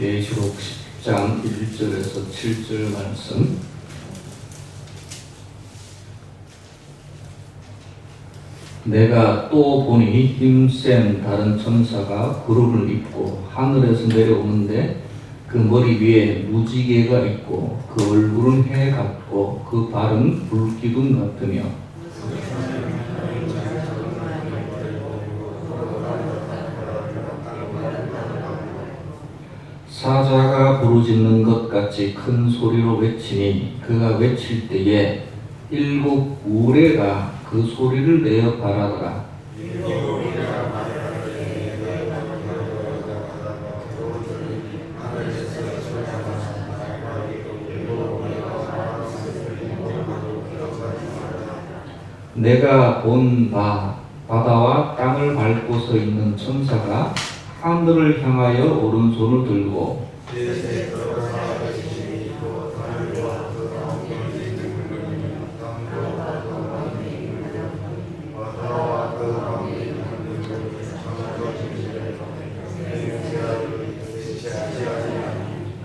계시록 10장 1절에서 7절 말씀. 내가 또 보니 힘센 다른 천사가 구름을 입고 하늘에서 내려오는데 그 머리 위에 무지개가 있고 그 얼굴은 해 같고 그 발은 불기둥 같으며 사자가 부르짖는 것 같이 큰 소리로 외치니 그가 외칠 때에 7 우레가 그 소리를 내어 바라더라. 내가 본 바다와 땅을 밟고 서 있는 천사가 하늘을 향하여 오른손을 들고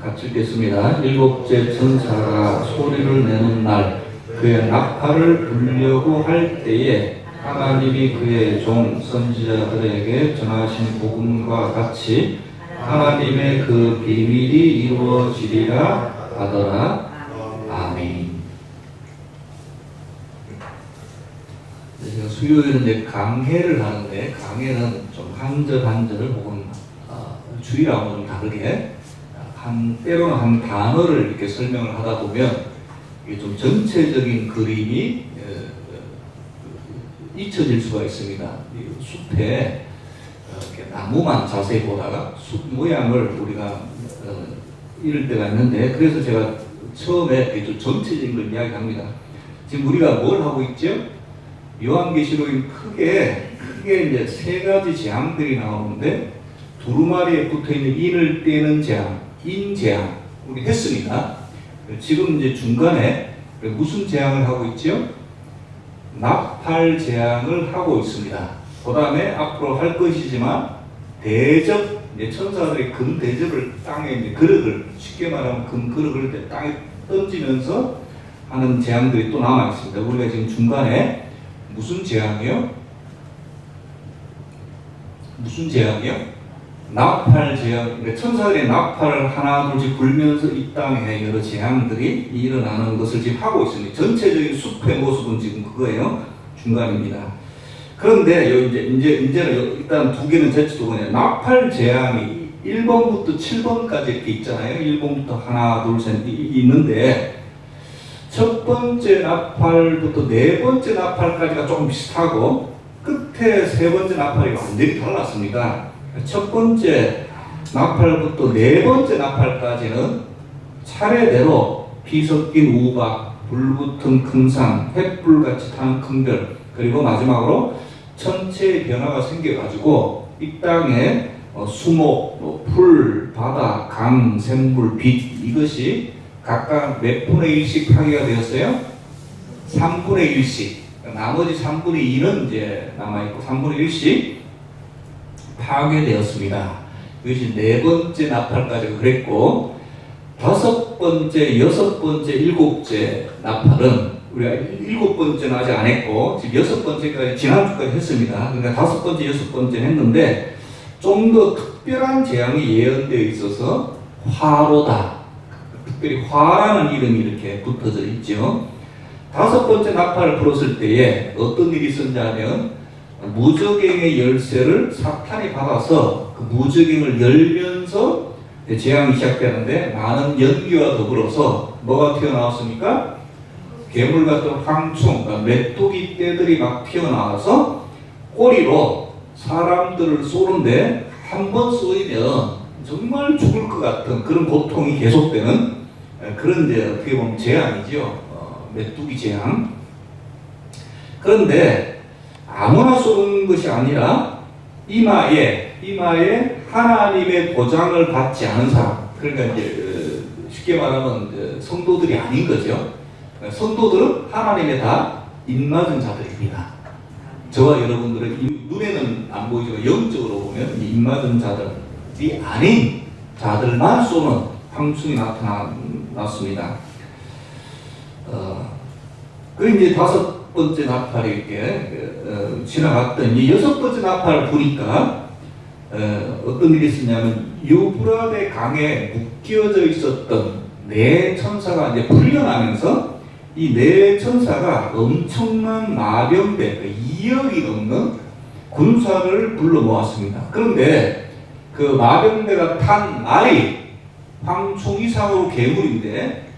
같이 읽겠습니다. 7째 천사가 소리를 내는 날 그의 나팔을 불려고 할 때에 하나님이 그의 종 선지자들에게 전하신 복음과 같이 하나님의 그 비밀이 이루어지리라 하더라. 아멘. 제가 수요일은 강해를 하는데 강해는 좀 한 절 한 절을 혹은 주의하고 좀 다르게 때로는 한 단어를 이렇게 설명을 하다 보면 이게 좀 전체적인 그림이 잊혀질 수가 있습니다. 숲에 나무만 자세히 보다가 숲 모양을 우리가 잃을 때가 있는데, 그래서 제가 처음에 좀 전체적인 걸 이야기합니다. 지금 우리가 뭘 하고 있죠? 요한계시록은 크게 이제 3가지 재앙들이 나오는데, 두루마리에 붙어있는 인을 떼는 재앙, 인재앙 우리 했습니다. 지금 이제 중간에 무슨 재앙을 하고 있죠? 나팔 재앙을 하고 있습니다. 그 다음에 앞으로 할 것이지만 대접, 이제 천사들이 금 대접을 땅에 이제 그릇을, 쉽게 말하면 금 그릇을 땅에 던지면서 하는 재앙들이 또 남아 있습니다. 우리가 지금 중간에 무슨 재앙이요? 무슨 재앙이요? 나팔 재앙. 천사들이 나팔을 하나 둘씩 불면서 이 땅에 여러 재앙들이 일어나는 것을 지금 하고 있습니다. 전체적인 숲의 모습은 지금 그거예요. 중간입니다. 그런데 이제는 일단 2개는 제치도 그냥 나팔 재앙이 1번부터 7번까지 이렇게 있잖아요. 1번부터 하나 둘 셋 있는데, 첫 번째 나팔부터 4번째 나팔까지가 조금 비슷하고 끝에 3번째 나팔이 완전히 달랐습니다. 첫 번째 나팔부터 4번째 나팔까지는 차례대로 피 섞인 우박, 불 붙은 큰 산, 횃불같이 타는 큰 별, 그리고 마지막으로 천체의 변화가 생겨가지고 이 땅에 수목, 풀, 바다, 강, 샘물, 빛, 이것이 각각 몇 분의 1씩 파괴가 되었어요? 3분의 1씩. 나머지 3분의 2는 이제 남아있고 3분의 1씩 파괴되었습니다. 이것이 4번째 나팔까지 그랬고, 5번째, 6번째, 7번째 나팔은 우리가 7번째는 아직 안 했고 지금 6번째까지 지난주까지 했습니다. 그러니까 5번째, 6번째는 했는데 좀 더 특별한 재앙이 예언되어 있어서 화로다. 특별히 화라는 이름이 이렇게 붙어져 있죠. 5번째 나팔을 불었을 때에 어떤 일이 있었냐면, 무저갱의 열쇠를 사탄이 받아서 그 무저갱을 열면서 재앙이 시작되는데 많은 연기와 더불어서 뭐가 튀어나왔습니까? 괴물 같은 황충, 그러니까 메뚜기 떼들이 막 튀어나와서 꼬리로 사람들을 쏘는데 한 번 쏘이면 정말 죽을 것 같은 그런 고통이 계속되는 그런 이제 어떻게 보면 재앙이죠. 메뚜기 재앙. 그런데 아무나 쏘는 것이 아니라 이마에 하나님의 도장을 받지 않은 사람, 그러니까 이제 쉽게 말하면 이제 성도들이 아닌 거죠. 성도들은 하나님의 다 입맞은 자들입니다. 저와 여러분들은 눈에는 안 보이지만 영적으로 보면 이 입맞은 자들이 아닌 자들만 쏘는 황충이 나타났습니다. 그리고 이제 다섯 번째 나팔이 이렇게 지나갔더니 여섯 번째 나팔을 보니까 어떤 일이 있었냐면 유브라데 강에 묶여져 있었던 네 천사가 이제 풀려나면서 이 네 천사가 엄청난 마병대 2억이 넘는 군사를 불러 모았습니다. 그런데 그 마병대가 탄 말이 황충 이상으로 괴물인데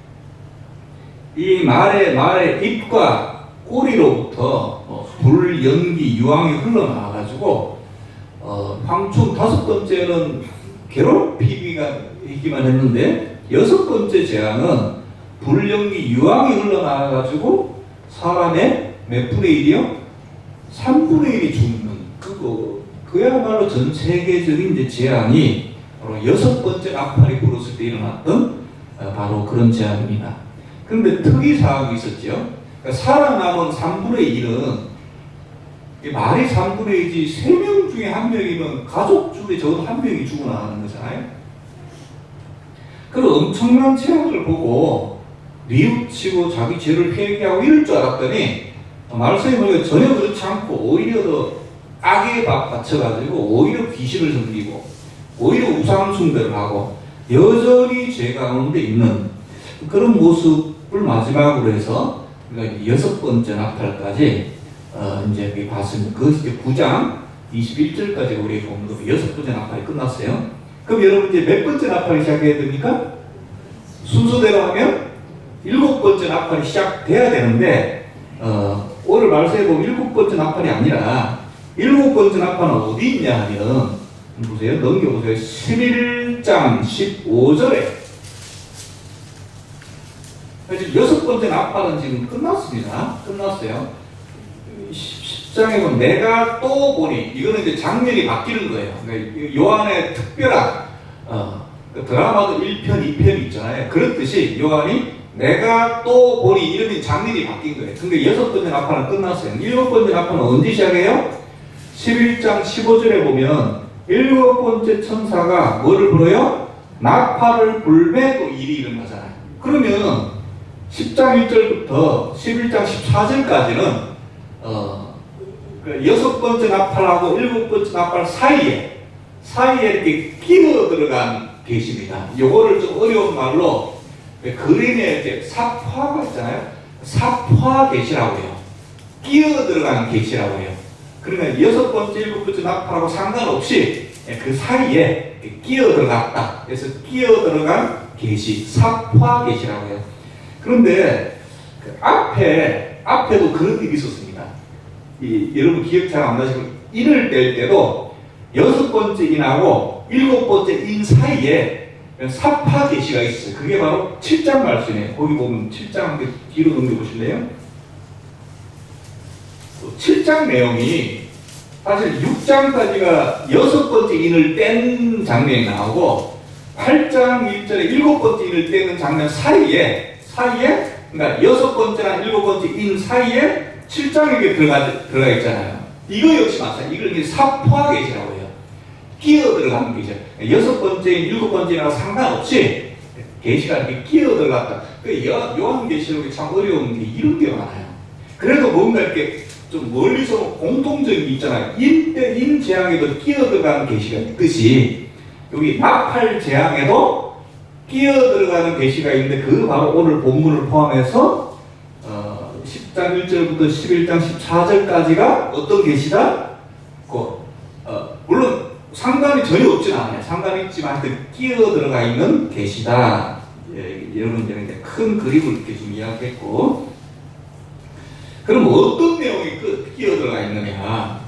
이 말의 입과 꼬리로부터 불, 연기, 유황이 흘러나와가지고 황충 다섯 번째는 괴롭히기만 했는데 여섯 번째 재앙은 불, 연기, 유황이 흘러나와가지고 사람의 몇 분의 1이요? 3분의 1이 죽는 그야말로 전 세계적인 이제 재앙이 바로 여섯 번째 나팔이 불었을 때 일어났던 바로 그런 재앙입니다. 그런데 특이사항이 있었죠. 그러니까 살아남은 3분의 1은 말이 3분의 1이지 3명 중에 1명이면 가족 중에 적어도 1명이 죽어나가는 거잖아요. 그런 엄청난 재앙을 보고 뉘우치고 자기 죄를 회개하고 이럴 줄 알았더니 말씀해 보니까 전혀 그렇지 않고 오히려 더 악에 받쳐가지고 오히려 귀신을 섬기고 오히려 우상 숭배를 하고 여전히 죄 가운데 있는 그런 모습을 마지막으로 해서 그러니까 여섯 번째 나팔까지 이제 봤습니다. 그것이 9장 21절까지 우리 보면 여섯 번째 나팔이 끝났어요. 그럼 여러분 이제 몇 번째 나팔이 시작해야 됩니까? 순서대로 하면 일곱 번째 나팔이 시작돼야 되는데 오늘 말씀해 보면 일곱 번째 나팔이 아니라 일곱 번째 나팔은 어디 있냐 하면 보세요. 넘겨보세요. 11장 15절에 여섯 번째 나팔은 지금 끝났습니다. 끝났어요. 10장에 보면 내가 또 보니 이거는 이제 장면이 바뀌는 거예요. 그러니까 요한의 특별한 드라마도 1편, 2편이 있잖아요. 그렇듯이 요한이 내가 또 보니 이러면 장면이 바뀐 거예요. 근데 여섯 번째 나팔은 끝났어요. 일곱 번째 나팔은 언제 시작해요? 11장 15절에 보면 일곱 번째 천사가 뭐를 불어요? 나팔을 불매도 일이 일어나잖아요. 그러면 10장 1절부터 11장 14절까지는 여섯 번째 나팔하고 일곱 번째 나팔 사이에 이렇게 끼어 들어간 계시입니다. 요거를 좀 어려운 말로 그림에 이제 삽화가 있잖아요. 삽화 계시라고 해요. 끼어 들어가는 계시라고 해요. 그러면 여섯 번째, 일곱 번째 나팔하고 상관없이 그 사이에 끼어 들어갔다. 그래서 끼어 들어간 계시, 삽화 계시라고 해요. 그런데 그 앞에도 그런 일이 있었습니다. 여러분 기억 잘 안 나시고 인을 뗄 때도 여섯 번째 인하고 일곱 번째 인 사이에 삽화 계시가 있어요. 그게 바로 7장 말씀이에요. 거기 보면 7장 뒤로 넘겨보실래요? 7장 내용이 사실 6장까지가 여섯 번째 인을 뗀 장면이 나오고 8장 1절에 일곱 번째 인을 떼는 장면 사이에 그러니까 여섯 번째랑 일곱 번째 인 사이에 7장에 들어가 있잖아요. 이거 역시 마찬가지. 이걸 삽화 계시라고 해요. 끼어 들어가는 계시. 여섯 번째인 일곱 번째랑 상관없이 계시가 이렇게 끼어 들어갔다. 그 요한 계시록이 참 어려운 게 이런 게 많아요. 그래도 뭔가 이렇게 좀 멀리서 공통적인 게 있잖아요. 인 재앙에도 끼어 들어가는 계시가 있듯이 여기 나팔 재앙에도 끼어 들어가는 계시가 있는데 그 바로 오늘 본문을 포함해서 10장 1절부터 11장 14절까지가 어떤 계시다? 물론 상관이 전혀 없진 않아요. 상관이 있지만 하여튼 끼어 들어가 있는 계시다. 예, 여러분들은 이제 큰 그림을 이렇게 좀 이야기했고, 그럼 어떤 내용이 끼어 들어가 있느냐?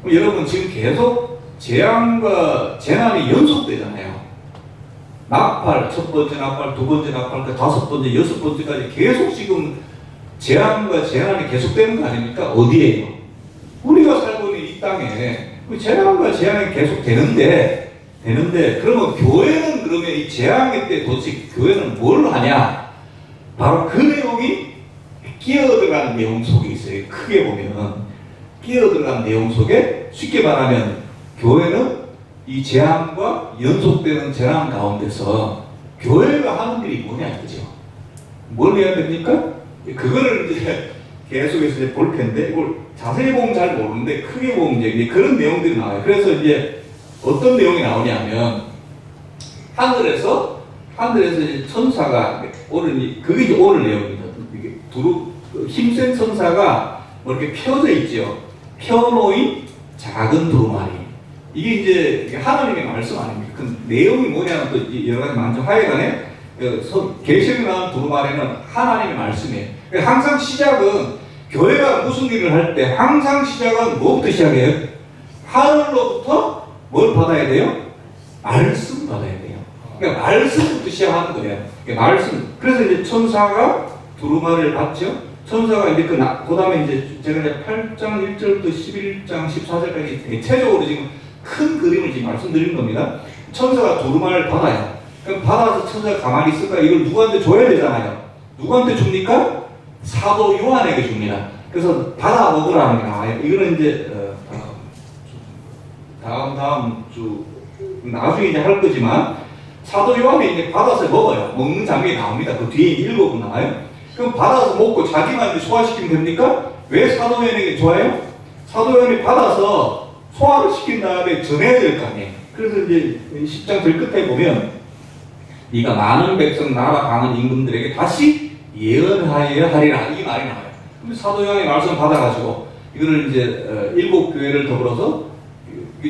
그럼 여러분 지금 계속 재앙과 재난이 연속되잖아요. 나팔, 첫 번째 나팔, 두 번째 나팔, 다섯 번째, 여섯 번째까지 계속 지금 재앙과 재난이 계속되는 거 아닙니까? 어디에요? 우리가 살고 있는 이 땅에 재난과 재앙이 계속 되는데 그러면 교회는 그러면 이 재앙의 때 도대체 교회는 뭘 하냐? 바로 그 내용이 끼어들어가는 내용 속에 있어요. 크게 보면 끼어들어가는 내용 속에 쉽게 말하면 교회는 이 재앙과 연속되는 재난 가운데서 교회가 하는 일이 뭐냐 이거죠. 뭘 해야 됩니까? 그거를 이제 계속해서 이제 볼 텐데 이걸 자세히 보면 잘 모르는데 크게 보면 이제 그런 내용들이 나와요. 그래서 이제 어떤 내용이 나오냐면 하늘에서 이제 천사가 오늘 그게 이제 오늘 내용입니다. 이게 힘센 천사가 뭐 이렇게 펴져 있죠. 펴놓인 작은 두루마리. 이게 이제 하나님의 말씀 아닙니까? 그 내용이 뭐냐면 또 여러 가지 많죠. 하여간에 계시록에 나오는 두루마리는 하나님의 말씀이에요. 항상 시작은 교회가 무슨 일을 할 때 항상 시작은 뭐부터 시작해요? 하늘로부터 뭘 받아야 돼요? 말씀 받아야 돼요. 그러니까 말씀부터 시작하는 거예요. 그러니까 말씀. 그래서 이제 천사가 두루마리를 받죠. 천사가 이제 그 다음에 이제 제가 이제 8장 1절부터 11장 14절까지 대체적으로 지금 큰 그림을 지금 말씀드린 겁니다. 천사가 두루마리를 받아요. 그럼 받아서 천사가 가만히 있을까? 이걸 누구한테 줘야 되잖아요. 누구한테 줍니까? 사도 요한에게 줍니다. 그래서 받아 먹으라는 게 나와요. 이거는 이제 다음 주 나중에 이제 할 거지만 사도 요한이 이제 받아서 먹어요. 먹는 장면이 나옵니다. 그 뒤에 읽어보면 나와요. 그럼 받아서 먹고 자기만 이제 소화시키면 됩니까? 왜 사도 요한에게 좋아요? 사도 요한이 받아서 소화를 시킨 다음에 전해야 될 거 아니에요. 그래서 이제 10장 들 끝에 보면 네가 많은 백성 나라 강한 임금들에게 다시 예언하여야 하리라 이 말이 나와요. 근데 사도 요한의 말씀 받아가지고 이거를 이제 7교회를 더불어서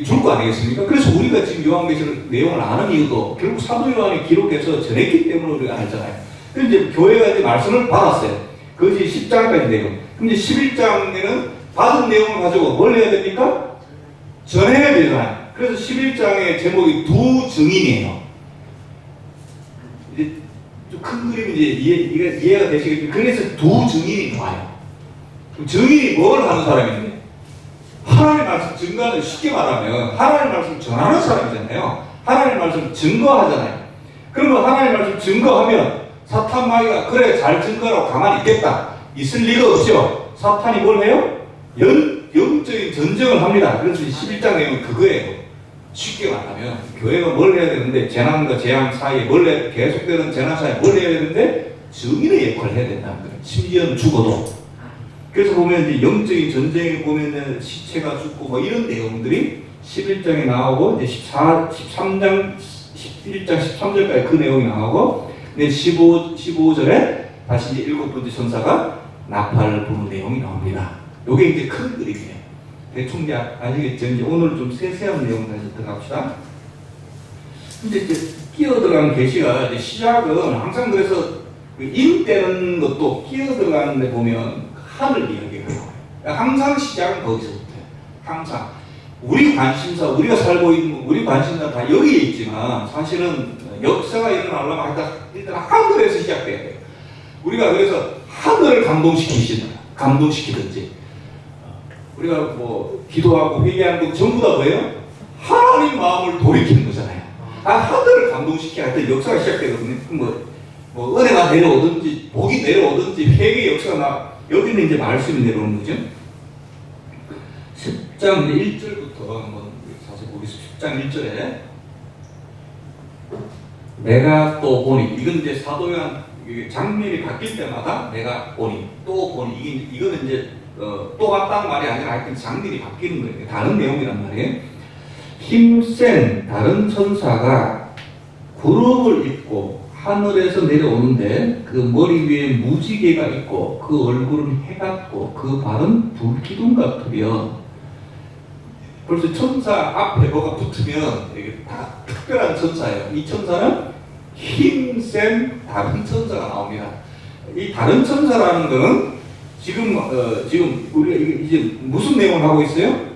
줄 거 아니겠습니까? 그래서 우리가 지금 요한계시록 내용을 아는 이유도 결국 사도 요한이 기록해서 전했기 때문에 우리가 알잖아요. 근데 이제 교회가 이제 말씀을 받았어요. 그것이 10장까지 내용. 근데 11장에는 받은 내용을 가지고 뭘 해야 됩니까? 전해야 되잖아요. 그래서 11장의 제목이 두 증인이에요. 이제 좀 큰 그림이 이제 이해가 되시겠지만 그래서 두 증인이 나와요. 증인이 뭘 하는 사람인데? 하나님의 말씀 증거하는, 쉽게 말하면 하나님의 말씀 전하는 사람이잖아요. 하나님의 말씀 증거하잖아요. 그러면 하나님의 말씀 증거하면 사탄 마귀가 그래 잘 증거하라고 가만히 있겠다. 있을 리가 없죠. 사탄이 뭘 해요? 영적인 전쟁을 합니다. 그래서 11장 내용은 그거예요. 쉽게 말하면 교회가 뭘 해야 되는데 재난과 재앙 사이에 계속되는 재난 사이에 뭘 해야 되는데 증인의 역할을 해야 된다는 거예요. 심지어는 죽어도. 그래서 보면 이제 영적인 전쟁에 보면은 시체가 죽고 뭐 이런 내용들이 11장에 나오고 이제 13장 11장 13절까지 그 내용이 나오고 근데 15절에 다시 이제 7번째 천사가 나팔을 부는 내용이 나옵니다. 요게 이제 큰 그림이에요. 대충 이제 아시겠죠? 이제 오늘 좀 세세한 내용 다시 들어갑시다. 근데 이제 끼어 들어간 계시가 이제 시작은 항상 그래서 인 떼는 것도 끼어 들어가는 데 보면 하늘 이야기예요. 항상 시작은 거기서부터요. 항상 우리 관심사, 우리가 살고 있는 우리 관심사 다 여기에 있지만 사실은 역사가 일어나려면 일단 하늘에서 시작돼야 돼요. 우리가 그래서 하늘을 감동시키든지 우리가 뭐 기도하고 회개하는 것 전부 다 뭐예요? 하나님 마음을 돌이키는 거잖아요. 하늘을 감동시켜야 할 때 역사가 시작되거든요. 뭐 은혜가 내려오든지 복이 내려오든지 회개의 역사가 여기는 이제 말씀이 내려오는 거죠. 10장 1절부터 한번 자세히 보겠습니다. 10장 1절에 내가 또 보니 이건 이제 사도 요한 장면이 바뀔 때마다 내가 보니 또 보니 이거는 이제 또 같다는 말이 아니라 하여튼 장면이 바뀌는 거예요. 다른 내용이란 말이에요. 힘센 다른 천사가 구름을 입고 하늘에서 내려오는데 그 머리 위에 무지개가 있고 그 얼굴은 해 같고 그 발은 불기둥 같으며 벌써 천사 앞에 뭐가 붙으면 이게 다 특별한 천사예요. 이 천사는 힘센 다른 천사가 나옵니다. 이 다른 천사라는 것은 지금 우리가 이제 무슨 내용을 하고 있어요?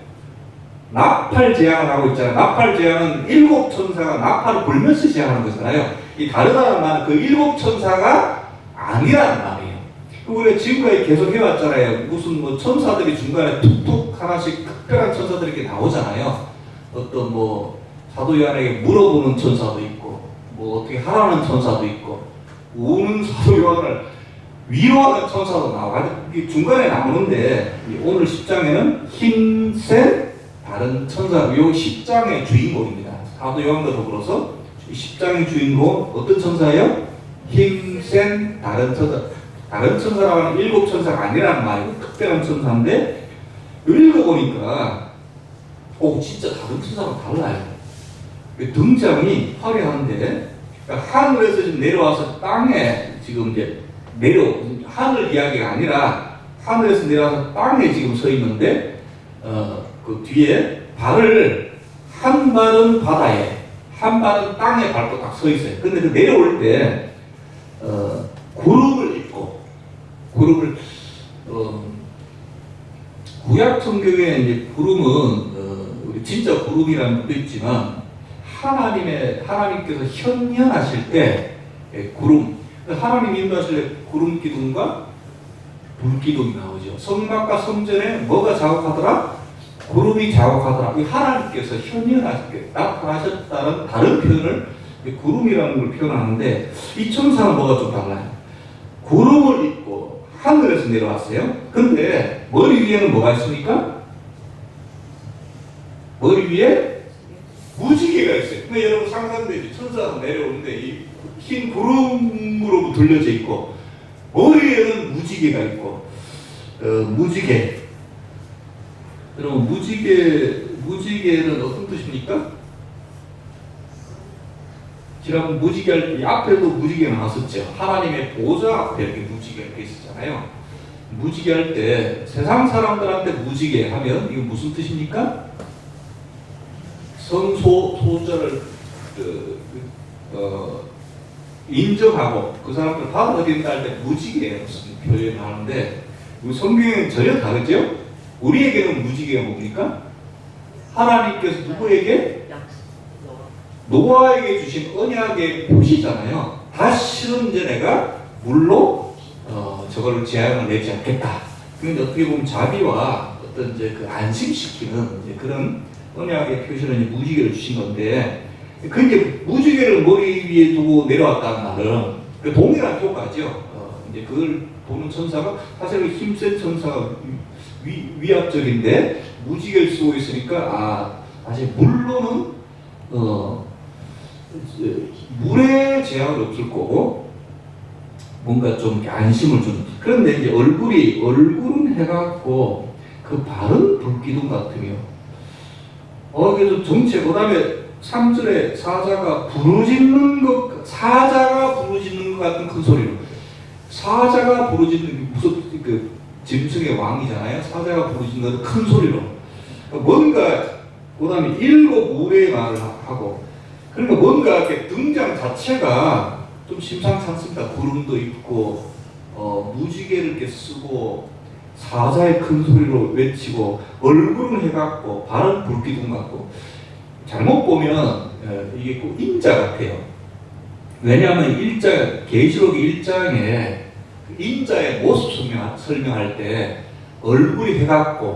나팔 재앙을 하고 있잖아요. 나팔 재앙은 7천사가 나팔을 불면서 재앙하는 거잖아요. 이 다르다는 말은 그 7천사가 아니라는 말이에요. 우리가 지금까지 계속 해왔잖아요. 무슨 뭐 천사들이 중간에 툭툭 하나씩 특별한 천사들이 이렇게 나오잖아요. 어떤 뭐 사도 요한에게 물어보는 천사도 있고, 뭐 어떻게 하라는 천사도 있고, 우는 사도 요한을 위로하는 천사도 나와요. 이게 중간에 나오는데 오늘 10장에는 힘센 다른 천사, 요 10장의 주인공입니다. 사도 요한과 더불어서 10장의 주인공 어떤 천사예요? 힘센 다른 천사. 다른 천사라고 하는 7천사가 아니라는 말이고 특별한 천사인데 읽어보니까 진짜 다른 천사랑 달라요. 등장이 화려한데 하늘에서 지금 내려와서 땅에 지금 이제 하늘 이야기가 아니라 하늘에서 내려와서 땅에 지금 서 있는데 그 뒤에 발을 한 발은 바다에 한 발은 땅에 밟고 딱 서 있어요. 근데 그 내려올 때 구름을 입고 구약 성경에 이제 구름은 우리 진짜 구름이라는 것도 있지만 하나님께서 현현하실 때 구름, 하나님 인도하실 때 구름 기둥과 불 기둥이 나오죠. 성막과 성전에 뭐가 자국하더라? 구름이 자국하더라. 하나님께서 현현하게 나타나셨다는 다른 표현을 구름이라는 걸 표현하는데 이 천사는 뭐가 좀 달라요. 구름을 입고 하늘에서 내려왔어요. 근데 머리 위에는 뭐가 있습니까? 머리 위에 무지개가 있어요. 근데 여러분 상상되죠? 천사가 내려오는데 이 흰 구름으로 둘려져 있고 머리에는 무지개가 있고 무지개. 여러분 무지개는 어떤 뜻입니까? 지난번 무지개 할 때 앞에도 무지개가 나왔었죠. 하나님의 보좌 앞에 이렇게 무지개가 있었잖아요. 무지개 할 때 세상 사람들한테 무지개 하면 이거 무슨 뜻입니까? 소자를 인정하고 그 사람들 받아들인다 할 때 무지개 무슨 표현을 하는데 우리 성경에는 전혀 다르죠? 우리에게는 무지개가 뭡니까? 하나님께서 누구에게? 노아에게 주신 언약의 표시잖아요. 다시는 이제 내가 물로 저거를 재앙을 내지 않겠다. 그런데 어떻게 보면 자비와 어떤 이제 그 안심시키는 이제 그런 언약의 표시는 이제 무지개를 주신 건데, 그 이제 무지개를 머리 위에 두고 내려왔다는 말은 그 동일한 효과죠. 이제 그걸 보는 천사가 사실 힘센 천사가 위압적인데 무지개를 쓰고 있으니까 사실 물로는 물에 제약이 없을 거고 뭔가 좀 이렇게 안심을 주는. 그런데 이제 얼굴은 해갖고 그 발은 불기둥 같으며 그래서 정체. 그 다음에 3절에 사자가 부르짖는 것 같은 큰 소리로. 사자가 부르짖는 무슨 그 짐승의 왕이잖아요. 사자가 부르짖는 큰 소리로. 뭔가 그 다음에 7 우레의 말을 하고. 그러니까 뭔가 이렇게 등장 자체가 좀 심상치 않습니다. 구름도 있고 무지개를 이렇게 쓰고 사자의 큰 소리로 외치고 얼굴은 해갖고 발은 불기둥 같고. 잘못 보면 이게 꼭 인자 같아요. 왜냐하면 계시록 1장에 인자의 모습 설명할 때 얼굴이 해갖고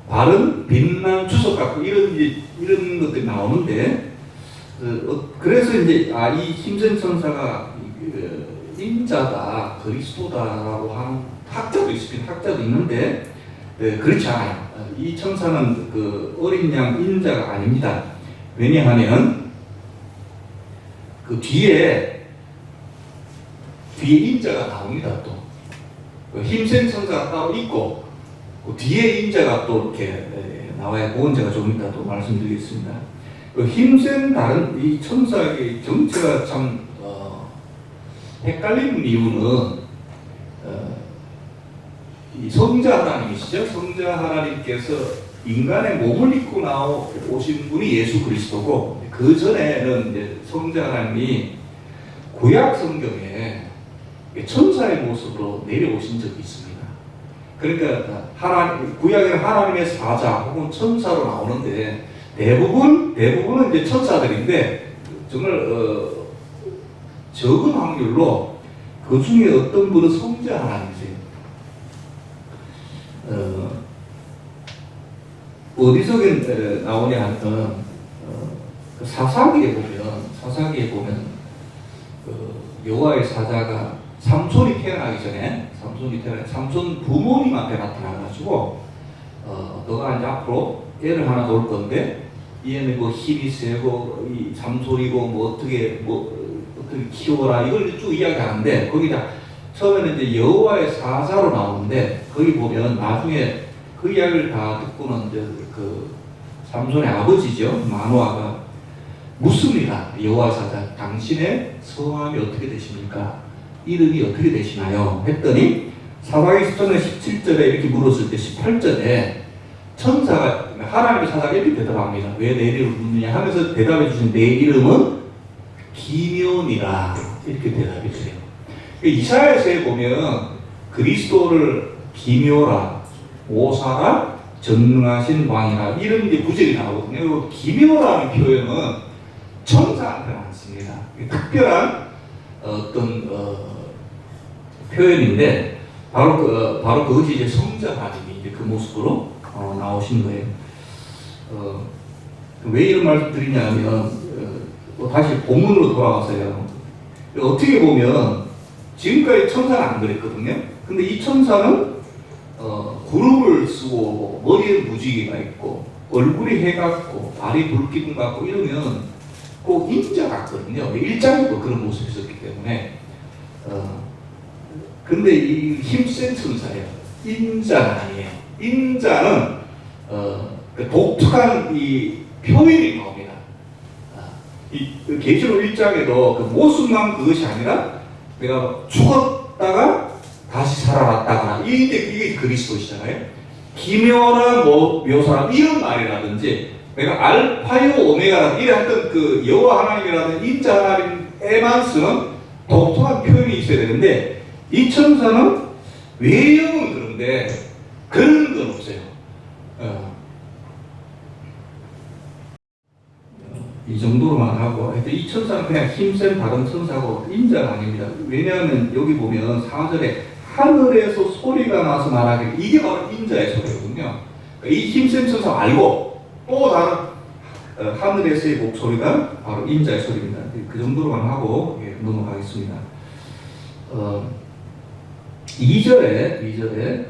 발은 빛난 주석 같고 이런 것들이 나오는데, 그래서 이제 이 힘센 천사가 인자다, 그리스도다라고 하는 학자도 있는데 그렇지 않아요. 이 천사는 그 어린 양 인자가 아닙니다. 왜냐하면 그 뒤에 인자가 나옵니다. 또 그 힘센 천사가 따로 있고 그 뒤에 인자가 또 이렇게 나와야 그 언제가 좀 이따 또 말씀드리겠습니다. 그 힘센 다른 이 천사의 정체가 참 헷갈리는 이유는 이 성자 하나님이시죠. 성자 하나님께서 인간의 몸을 입고 나오신 분이 예수 그리스도고, 그 전에는 이제 성자 하나님이 구약 성경에 천사의 모습으로 내려오신 적이 있습니다. 그러니까 구약에는 하나님의 사자 혹은 천사로 나오는데 대부분은 이제 천사들인데 정말 적은 확률로 그 중에 어떤 분은 성자 하나님이세요. 어디서 나오냐 하면 사사기에 보면 여호와의 사자가 삼손이 태어나기 전에 삼손 부모님한테 나타나가지고 너가 이제 앞으로 애를 하나 놓을 건데 얘는 뭐 힘이 세고 이 삼손이고 뭐 어떻게 키워라 이걸 쭉 이야기하는데 거기다 처음에는 이제 여호와의 사자로 나오는데 거기 보면 나중에 그 이야기를 다 듣고는 이제 그 삼손의 아버지죠 마노아가 묻습니다. 여호와 사자 당신의 성함이 어떻게 되십니까? 이름이 어떻게 되시나요? 했더니 사사기 10장 17절에 이렇게 물었을 때 18절에 천사가 하나님의 사자가 이렇게 대답합니다. 왜 내 이름을 묻느냐 하면서 대답해 주신 내 이름은 기묘니라 이렇게 대답해 주세요. 이사야서에 보면 그리스도를 기묘라 오사라 전능하신 왕이라 이런 게 구절이 나오거든요. 기묘라는 표현은 천사한테는 않습니다. 특별한 어떤 표현인데 바로 그것이 이제 성자 하나님이 이제 그 모습으로 나오신 거예요. 왜 이런 말씀 드리냐면 다시 본문으로 돌아가서요. 어떻게 보면 지금까지 천사는 안 그랬거든요. 근데 이 천사는 구름을 쓰고 머리에 무지개가 있고 얼굴이 해 같고 발이 불기둥 같고 이러면 꼭 인자 같거든요. 일장에도 그런 모습이 있었기 때문에 근데 이 힘센 천사예요. 인자는 아니에요. 인자는 그 독특한 이 표현이 나옵니다. 이 계시록 1장에도 그 모습만 그것이 아니라 내가 죽었다가 다시 살아났다거나 이게 그리스도시잖아요. 기묘한 묘사람 이런 말이라든지 내가 알파요 오메가라 이래 하여튼 그 여호와 하나님이라는 인자 하나님에만 쓰는 독특한 표현이 있어야 되는데 이 천사는 외형은 그런데 그런 건 없어요. 이 정도로만 하고 이 천사는 그냥 힘센 다른 천사고 인자가 아닙니다. 왜냐하면 여기 보면 4절에 하늘에서 소리가 나서 말하길 이게 바로 인자의 소리거든요. 이 힘센 천사 말고 또 다른 하늘에서의 목소리가 바로 인자의 소리입니다. 그 정도로만 하고 넘어가겠습니다. 2절에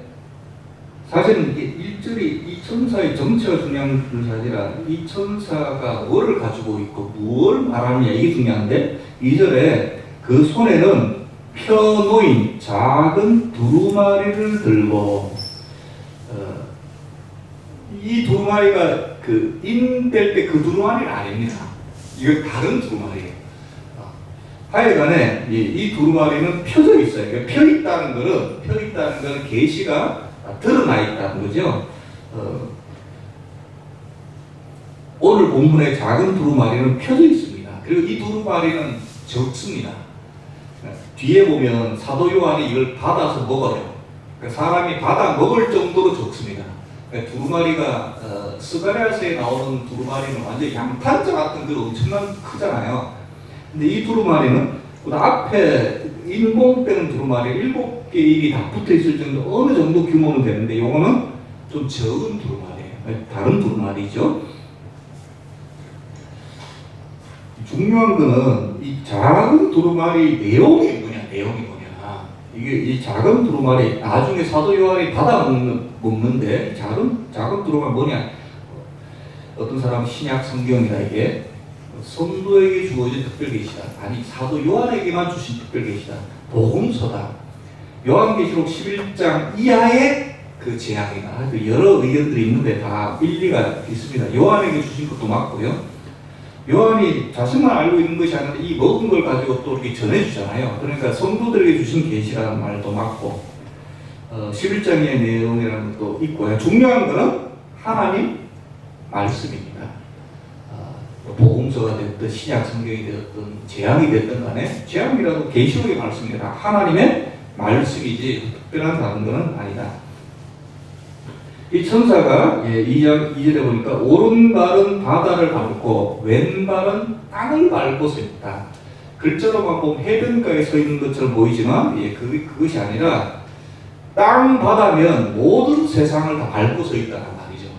사실은 1절이 이 천사의 정체가 중요한 것이 아니라 이 천사가 뭐를 가지고 있고 무엇을 말하느냐 이게 중요한데 2절에 그 손에는 펴놓인 작은 두루마리를 들고 이 두루마리가 그 인될 때 그 두루마리는 아닙니다. 이건 다른 두루마리예요. 하여간에 이 두루마리는 펴져 있어요. 펴 있다는 것은 계시가 드러나 있다는 거죠. 오늘 본문의 작은 두루마리는 펴져 있습니다. 그리고 이 두루마리는 적습니다. 뒤에 보면 사도 요한이 이걸 받아서 먹어요. 사람이 받아 먹을 정도로 적습니다. 두루마리가 스가랴서에 나오는 두루마리는 완전 양탄자 같은 그 엄청난 크잖아요. 근데 이 두루마리는 앞에 인공되는 두루마리 7개 입이 다 붙어 있을 정도 어느 정도 규모는 되는데 요거는 좀 적은 두루마리예요. 다른 두루마리죠. 중요한 거는 이 작은 두루마리 내용이 뭐냐. 이게 이 작은 두루마리 나중에 사도 요한이 받아 먹는데 작은 두루마리 뭐냐. 어떤 사람은 신약 성경이다 이게 성도에게 주어진 특별 계시다. 아니 사도 요한에게만 주신 특별 계시다. 복음서다. 요한계시록 11장 이하의 그 제약이나 여러 의견들이 있는데 다 일리가 있습니다. 요한에게 주신 것도 맞고요. 요한이 자신만 알고 있는 것이 아니라 이 먹은 걸 가지고 또 이렇게 전해주잖아요. 그러니까 성도들에게 주신 계시라는 말도 맞고 11장의 내용이라는 것도 있고요. 중요한 거는 하나님 말씀입니다. 복음서가 됐든 신약 성경이 되었든 재앙이 됐든 간에 재앙이라도 계시록의 말씀입니다. 하나님의 말씀이지 특별한 다른 것은 아니다. 이 천사가 2절에 보니까 오른발은 바다를 밟고 왼발은 땅을 밟고 서 있다. 글자로만 보면 해변가에 서 있는 것처럼 보이지만 그것이 아니라 땅 바다면 모든 세상을 다 밟고 서 있다는 말이죠.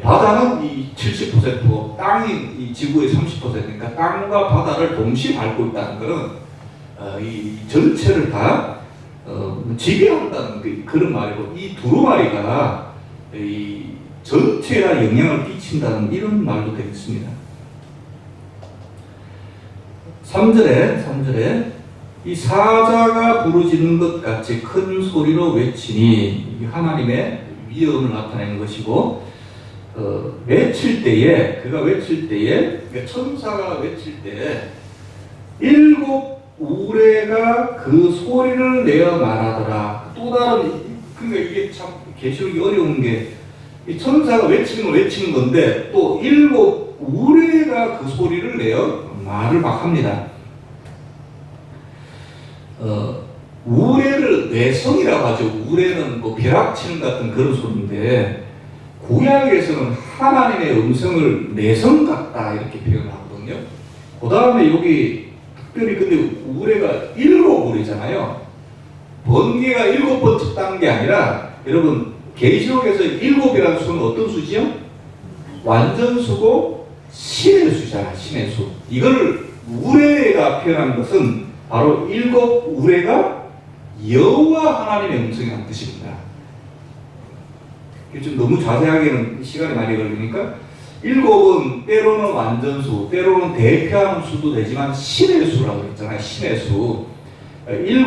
바다는 이 70%고 땅이 이 지구의 30%니까 땅과 바다를 동시에 밟고 있다는 것은 이 전체를 다 지배한다는 그런 말이고, 이 두루마리가 이 전체에 영향을 끼친다는 이런 말도 되겠습니다. 3절에 이 사자가 부르짖는 것 같이 큰 소리로 외치니 하나님의 위엄을 나타내는 것이고, 그가 외칠 때에 천사가 외칠 때에 7 우레가 그 소리를 내어 말하더라. 또 다른, 그러니까 이게 참 계시록이 어려운 게 이 천사가 외치는 건 외치는 건데 또 7 우레가 그 소리를 내어 말을 막 합니다. 우레를 내성이라고 하죠. 우레는 뭐 벼락치는 같은 그런 소리인데 구약에서는 하나님의 음성을 내성 같다 이렇게 표현하거든요. 그 다음에 여기 특별히 근데 우레가 7 우레잖아요. 번개가 7번 쳤다는 게 아니라, 여러분 계시록에서 7이라는 수는 어떤 수지요? 완전수고 신의 수잖아. 신의 수. 이걸 우레가 표현한 것은 바로 7 우레가 여호와 하나님의 음성이라는 뜻입니다. 좀 너무 자세하게는 시간이 많이 걸리니까 7은 때로는 완전수, 때로는 대표하는 수도 되지만 신의 수라고 했잖아요. 신의 수. 7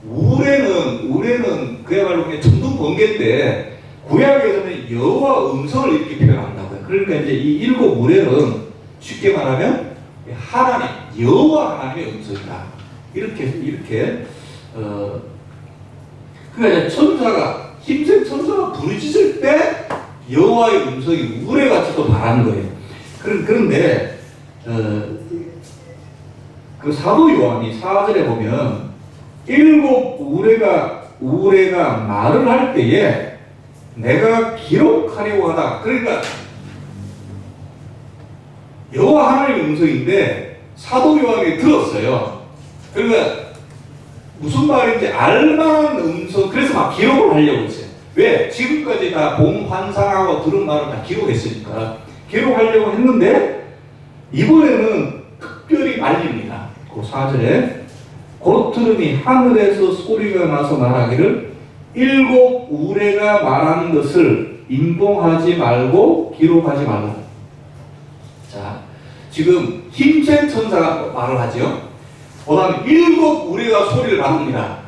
우레는 그야말로 그냥 천둥 번개인데 구약에서는 여호와 음성을 이렇게 표현한다고요. 그러니까 이제 이 7 우레는 쉽게 말하면 하나님, 여호와 하나님의 음성이다. 이렇게 그러니까 천사가, 힘센 천사가 부르짖을 때 여호와의 음성이 우레같이 또 말하는 거예요. 그런데 그 사도 요한이 4절에 보면 7 우레가 말을 할 때에 내가 기록하려고 하다. 그러니까 여호와 하나님의 음성인데 사도 요한이 들었어요. 그러니까 무슨 말인지 알만한 음성, 그래서 막 기록을 하려고 했어요. 왜? 지금까지 다 본 환상하고 들은 말을 다 기록했으니까 기록하려고 했는데 이번에는 특별히 말립니다. 그 4절에 곧 들으니 하늘에서 소리가 나서 말하기를 7 우레가 말하는 것을 인봉하지 말고 기록하지 말라. 자, 지금 힘센 천사가 말을 하죠. 그 다음에 7 우레가 소리를 받습니다.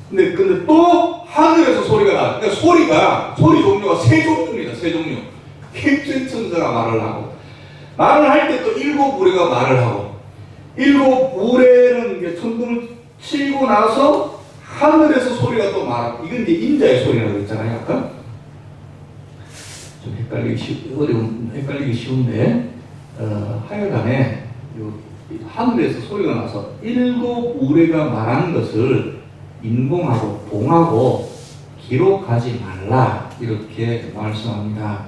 근데 또 하늘에서 소리가 나. 그러니까 소리 종류가 3 종류입니다. 3 종류. 힘센 천사가 말을 하고, 말을 할 때 또 7 우레가 말을 하고, 7 우레는 이제 천둥을 치고 나서 하늘에서 소리가 또 말하고, 이건 이제 인자의 소리라고 했잖아요. 아까 좀 헷갈리기 쉬운데 하여간에 하늘에서 소리가 나서 7 우레가 말하는 것을 인봉하고 봉하고 기록하지 말라 이렇게 말씀합니다.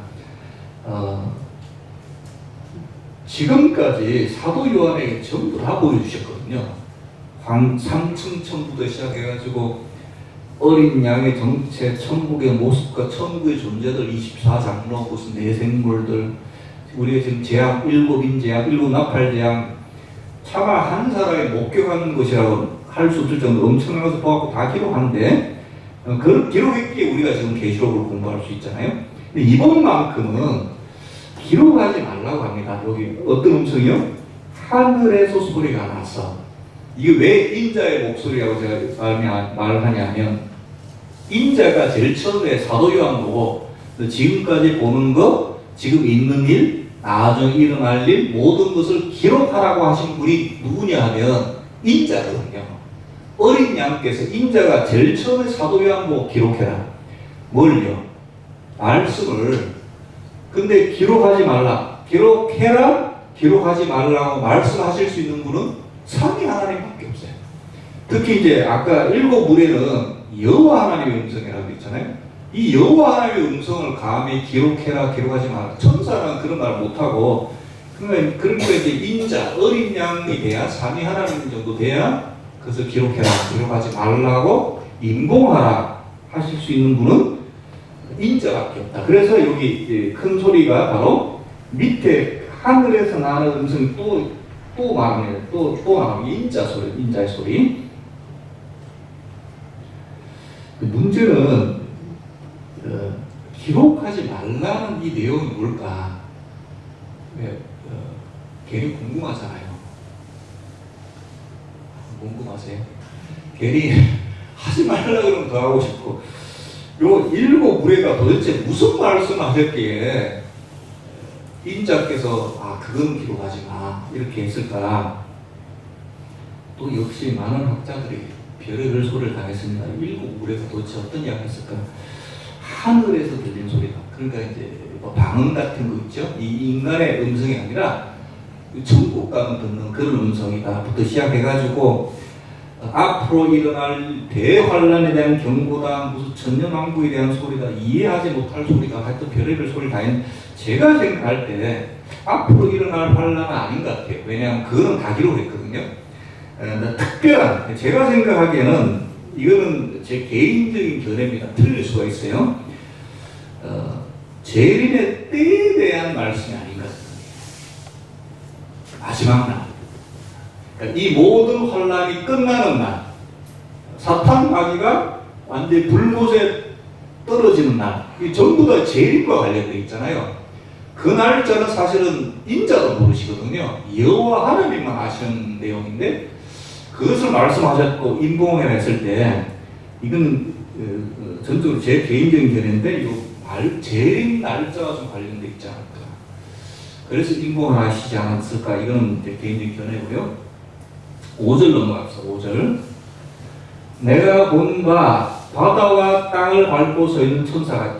지금까지 사도 요한에게 전부 다 보여주셨거든요. 상층천부터 시작해가지고 어린 양의 정체, 천국의 모습과 천국의 존재들 24장로, 무슨 내생물들, 우리가 지금 재앙, 7인 재앙, 7 나팔 재앙, 차마 한 사람이 목격하는 것이라고 할 수 없을 정도로 엄청난 것을 보았고 다 기록하는데, 그 기록했기에 우리가 지금 계시록을 공부할 수 있잖아요. 근데 이번만큼은 기록하지 말라고 합니다. 여기 어떤 음성이요? 하늘에서 소리가 나서. 이게 왜 인자의 목소리라고 제가 말을 하냐면, 인자가 제일 처음에 사도 요한 보고 지금까지 보는 거, 지금 있는 일, 나중에 일어날 일, 모든 것을 기록하라고 하신 분이 누구냐 하면 인자거든요. 어린 양께서 인자가 제일 처음에 사도 요한 보고 기록해라. 뭘요? 말씀을 근데 기록하지 말라, 기록해라, 기록하지 말라고 말씀하실 수 있는 분은 삼위 하나님밖에 없어요. 특히 이제 아까 일곱 무리는 여호와 하나님의 음성이라고 했잖아요. 이 여호와 하나님의 음성을 감히 기록해라, 기록하지 마라. 천사는 그런 말 못하고, 그러니까 이제 인자, 어린 양이 돼야, 삼위 하나님 정도 돼야 그것을 기록해라, 기록하지 말라고 인봉하라 하실 수 있는 분은 인자밖에 없다. 그래서 여기 큰 소리가 바로 밑에 하늘에서 나는 음성이 또 말합니다. 또 나오는 인자 소리, 인자의 소리. 문제는 기록하지 말라는 이 내용이 뭘까? 괜히 궁금하잖아요. 궁금하세요? 괜히 하지 말라 그러면 더 하고 싶고, 요 일곱 무리가 도대체 무슨 말씀을 하셨기에 인자께서 그건 기록하지 마 이렇게 했을까? 또 역시 많은 학자들이 별의별 소리를 당했습니다. 일곱 무리가 도대체 어떤 이야기를 했을까? 하늘에서 들린 소리다. 그러니까 이제 방언 같은 거 있죠? 이 인간의 음성이 아니라 천국 가면 듣는 그런 음성이다부터 시작해가지고 앞으로 일어날 대환란에 대한 경고다, 무슨 천년왕국에 대한 소리다, 이해하지 못할 소리다, 하여튼 별의별 소리를 다 했는데, 제가 생각할 때 앞으로 일어날 환란은 아닌 것 같아요. 왜냐하면 그거는 다 기록했거든요. 특별한, 제가 생각하기에는 이거는 제 개인적인 견해입니다. 틀릴 수가 있어요. 재림의 때에 대한 말씀이 아닌 것 같습니다. 마지막 날, 이 모든 환란이 끝나는 날, 사탄 마귀가 완전히 불못에 떨어지는 날, 이 전부 다 재림과 관련되어 있잖아요. 그 날짜는 사실은 인자도 모르시거든요. 여호와 하나님만 아시는 내용인데, 그것을 말씀하셨고 인봉해 냈을 때, 이건 전적으로 제 개인적인 견해인데, 재림 날짜가 좀 관련되어 있지 않을까. 그래서 인봉을 하시지 않았을까. 이건 제 개인적인 견해고요. 5절 넘어갑시다. 5절. 내가 본 바 바다와 땅을 밟고 서 있는 천사가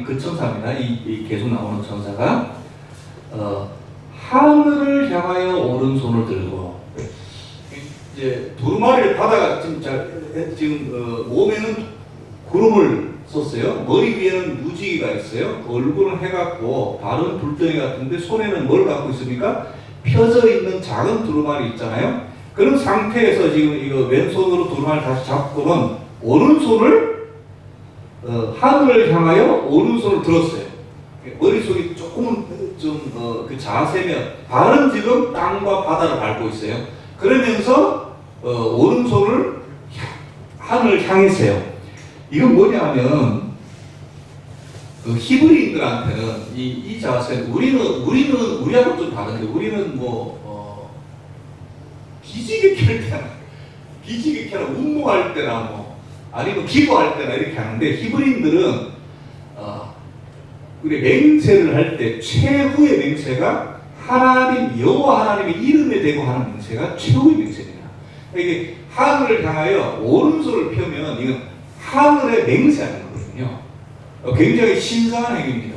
그 천사입니다. 이 계속 나오는 천사가 하늘을 향하여 오른손을 들고, 이제 두루마리를 바다가 지금 몸에는 구름을 썼어요. 머리 위에는 무지개가 있어요. 얼굴은 해갖고 발은 불덩이 같은데 손에는 뭘 갖고 있습니까? 펴져 있는 작은 두루마리 있잖아요. 그런 상태에서 지금 이거 왼손으로 두루마리 다시 잡고는 오른손을 하늘을 향하여 오른손을 들었어요. 머릿속이 조금은 그 자세면 발은 지금 땅과 바다를 밟고 있어요. 그러면서 오른손을 하늘을 향했어요. 이건 뭐냐면 히브리인들한테는 이 자세는 우리하고 좀 다른데, 우리는 기지개 켤 때나 운동할 때나 아니면 기도할 때나 이렇게 하는데, 히브리인들은 우리 맹세를 할 때 최후의 맹세가 하나님 여호와 하나님의 이름에 대고 하는 맹세가 최후의 맹세입니다. 이게 하늘을 향하여 오른손을 펴면 이건 하늘에 맹세하는 거거든요. 굉장히 신성한 행위입니다.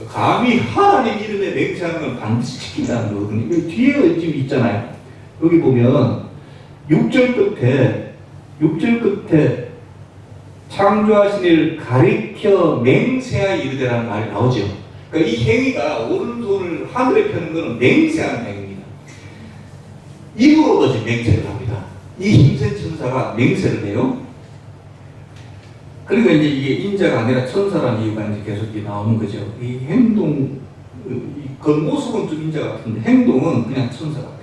감히 하나님 이름에 맹세하는 건 반드시 지킨다는 거거든요. 뒤에 지금 있잖아요. 여기 보면 6절 끝에 창조하신 이를 가리켜 맹세하여 이르되라는 말이 나오죠. 그러니까 이 행위가 오른손을 하늘에 펴는 것은 맹세하는 행위입니다. 입으로도 지금 맹세를 합니다. 이 힘센 천사가 맹세를 해요. 그러니까 이제 이게 인자가 아니라 천사라는 이유가 이제 계속 나오는 거죠. 이 행동, 이 겉모습은 좀 인자 같은데 행동은 그냥 천사 같아요.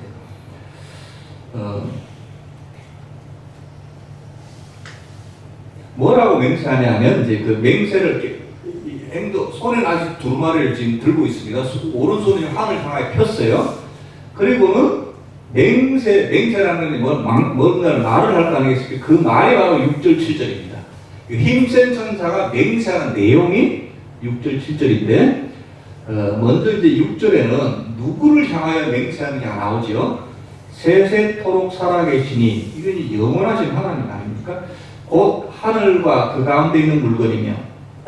뭐라고 맹세하냐면, 이제 그 맹세를 손에 아직 두루마리를 지금 들고 있습니다. 오른손이 하늘 향하여 폈어요. 그리고는 맹세라는 건 뭔가를 말을 할 거 아니겠습니까? 그 말이 바로 6절 7절입니다. 힘센 천사가 맹세하는 내용이 6절 7절인데, 먼저 이제 6절에는 누구를 향하여 맹세하는 게 나오죠. 세세토록 살아계시니, 이건 영원하신 하나님 아닙니까? 곧 하늘과 그 가운데 있는 물건이며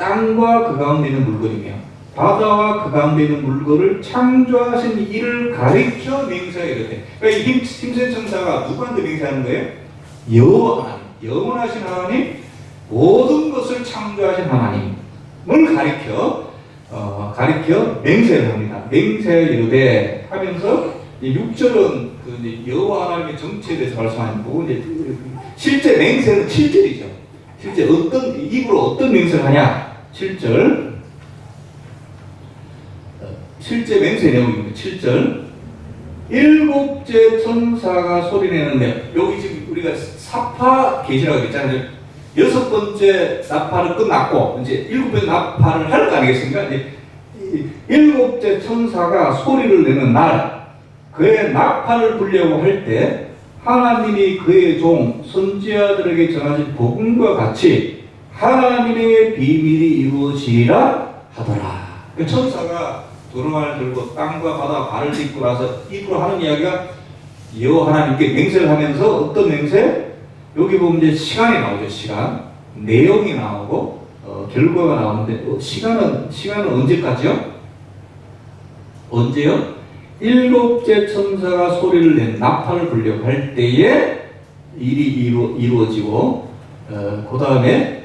땅과 그 가운데 있는 물건이며 바다와 그 가운데 있는 물건을 창조하신 이를 가리켜 맹세하게 돼. 그러니까 이 힘센 천사가 누구한테 맹세하는 거예요? 여호와 하나님, 영원하신 하나님, 모든 것을 창조하신 하나님을 가리켜 맹세를 합니다. 맹세를 이르되 하면서 6절은 그 여호와 하나님의 정체에 대해서 말씀하는 거고, 이제 실제 맹세는 7절이죠. 실제 입으로 어떤 맹세를 하냐? 7절. 실제 맹세 내용입니다. 7절. 일곱째 천사가 소리내는데, 여기 지금 우리가 사파 계시라고 했잖아요. 6번째 나팔은 끝났고, 이제 7번째 나팔을 할 거 아니겠습니까? 이제 7째 천사가 소리를 내는 날, 그의 나팔을 불려고 할 때, 하나님이 그의 종 선지자들에게 전하신 복음과 같이 하나님의 비밀이 이루어지리라 하더라. 그 천사가 두루마리를 들고 땅과 바다 발을 딛고 나서 입으로 하는 이야기가 여호와 하나님께 맹세를 하면서, 어떤 맹세? 여기 보면 이제 시간이 나오죠. 시간, 내용이 나오고 결과가 나오는데, 시간은 언제까지요? 언제요? 7째 천사가 소리를 낸 나팔을 불려고 할 때에 일이 이루어지고, 그 다음에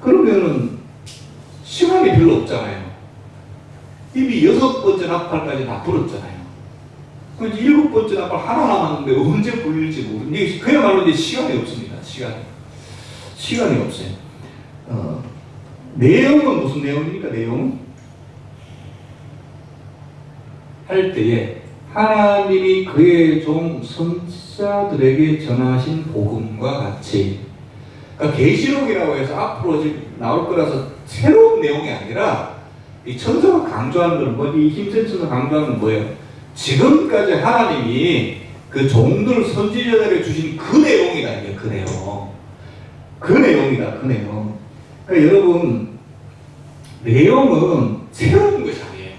그러면은 시간이 별로 없잖아요. 이미 6번째 나팔까지 다 불었잖아요. 이제 7번째 나팔 하나 남았는데 언제 불릴지 모르는, 그야말로 이제 시간이 없습니다. 시간이 없어요. 내용은 무슨 내용입니까? 내용은 할 때에 하나님이 그의 종 선지자들에게 전하신 복음과 같이, 그러니까 계시록이라고 해서 앞으로 지금 나올 거라서 새로운 내용이 아니라, 이 천사가 강조하는 건 이 힘센 천사 강조하는 건 뭐예요? 지금까지 하나님이 그 종들 선지자들에게 주신 그 내용이다. 이게 그 내용이다. 그 내용. 그러니까 여러분, 내용은 새로운 것이 아니에요.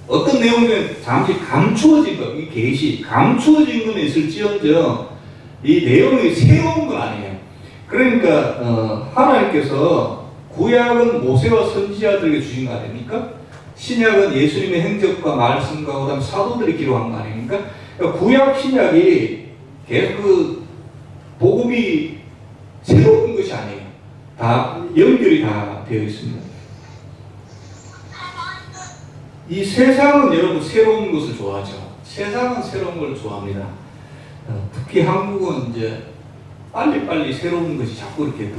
어떤 내용이면 잠시 감추어진 것, 이 계시, 감추어진 건 있을지언정 이 내용이 새로운 건 아니에요. 그러니까 하나님께서 구약은 모세와 선지자들에게 주신 거 아닙니까? 신약은 예수님의 행적과 말씀과 그다음 사도들이 기록한 거 아닙니까? 그러니까 구약 신약이 계속 그 복음이 새로운 것이 아니에요. 다 연결이 다 되어 있습니다. 이 세상은 여러분 새로운 것을 좋아하죠. 세상은 새로운 걸 좋아합니다. 특히 한국은 이제 빨리빨리 새로운 것이 자꾸 이렇게